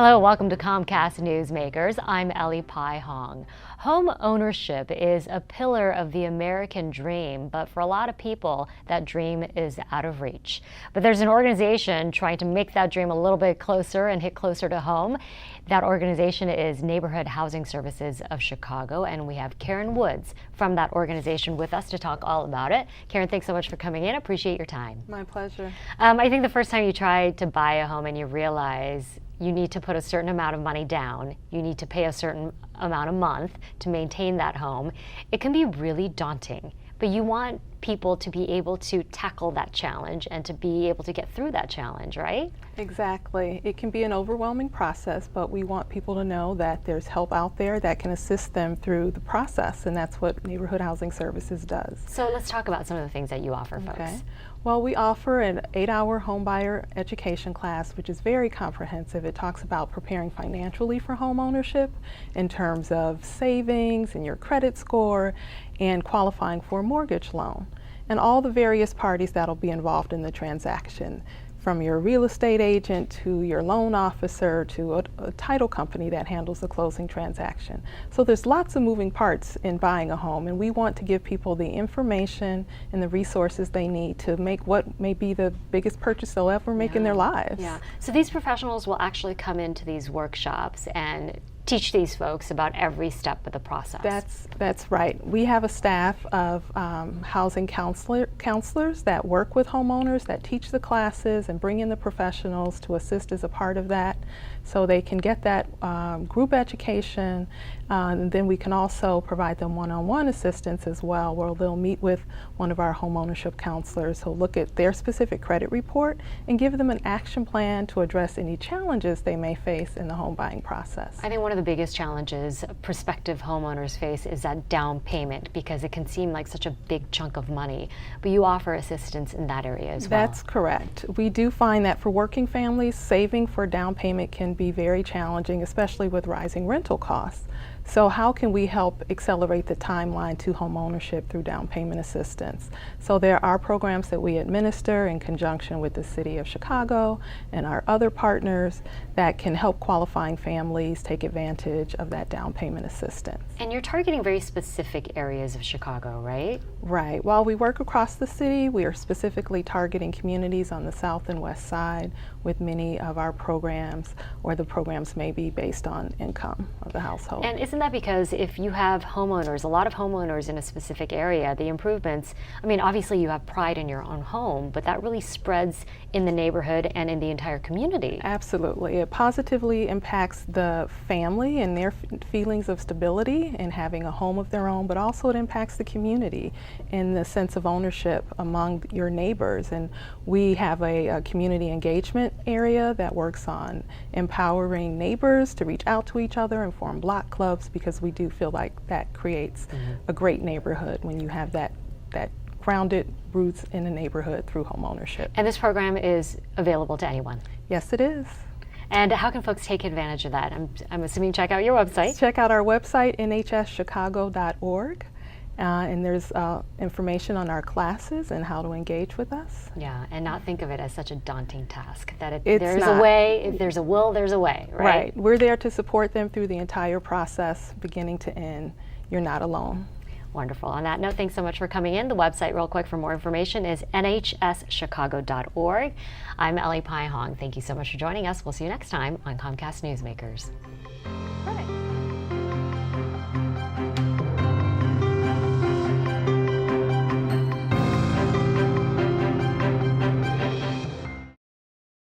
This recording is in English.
Hello, welcome to Comcast Newsmakers. I'm Ellee Pai Hong. Home ownership is a pillar of the American dream, but for a lot of people, that dream is out of reach. But there's an organization trying to make that dream a little bit closer and hit closer to home. That organization is Neighborhood Housing Services of Chicago, and we have Karen Woods from that organization with us to talk all about it. Karen, thanks so much for coming in. Appreciate your time. My pleasure. I think the first time you try to buy a home and you realize you need to put a certain amount of money down, you need to pay a certain amount a month to maintain that home, it can be really daunting. But you want people to be able to tackle that challenge and to be able to get through that challenge, right? Exactly. It can be an overwhelming process, but we want people to know that there's help out there that can assist them through the process, and that's what Neighborhood Housing Services does. So let's talk about some of the things that you offer folks. Okay. Well, we offer an 8-hour homebuyer education class, which is very comprehensive. It talks about preparing financially for home ownership in terms of savings and your credit score and qualifying for a mortgage loan, and all the various parties that'll be involved in the transaction, from your real estate agent to your loan officer to a title company that handles the closing transaction. So there's lots of moving parts in buying a home, and we want to give people the information and the resources they need to make what may be the biggest purchase they'll ever make in their lives. Yeah. So these professionals will actually come into these workshops and teach these folks about every step of the process. That's right. We have a staff of housing counselors that work with homeowners, that teach the classes and bring in the professionals to assist as a part of that, so they can get that group education. And then we can also provide them one-on-one assistance as well, where they'll meet with one of our homeownership counselors who'll look at their specific credit report and give them an action plan to address any challenges they may face in the home buying process. I think one of the biggest challenges prospective homeowners face is that down payment, because it can seem like such a big chunk of money, but you offer assistance in that area as well. That's correct. We do find that for working families, saving for down payment can be very challenging, especially with rising rental costs. So how can we help accelerate the timeline to home ownership through down payment assistance? So there are programs that we administer in conjunction with the City of Chicago and our other partners that can help qualifying families take advantage of that down payment assistance. And you're targeting very specific areas of Chicago, right? Right. While we work across the city, we are specifically targeting communities on the south and west side with many of our programs, or the programs may be based on income of the household. And isn't that because if you have homeowners, a lot of homeowners in a specific area, the improvements, I mean, obviously you have pride in your own home, but that really spreads in the neighborhood and in the entire community. Absolutely. It positively impacts the family and their feelings of stability in having a home of their own, but also it impacts the community in the sense of ownership among your neighbors. And we have a community engagement area that works on empowering neighbors to reach out to each other and form block clubs, because we do feel like that creates a great neighborhood when you have that grounded roots in a neighborhood through home ownership. And this program is available to anyone? Yes, it is. And how can folks take advantage of that? I'm assuming check out your website. Check out our website, nhschicago.org. And there's information on our classes and how to engage with us. Yeah, and not think of it as such a daunting task. That There's a way, if there's a will, there's a way, right? Right. We're there to support them through the entire process, beginning to end. You're not alone. Wonderful. On that note, thanks so much for coming in. The website, real quick, for more information is nhschicago.org. I'm Ellee Pai Hong. Thank you so much for joining us. We'll see you next time on Comcast Newsmakers.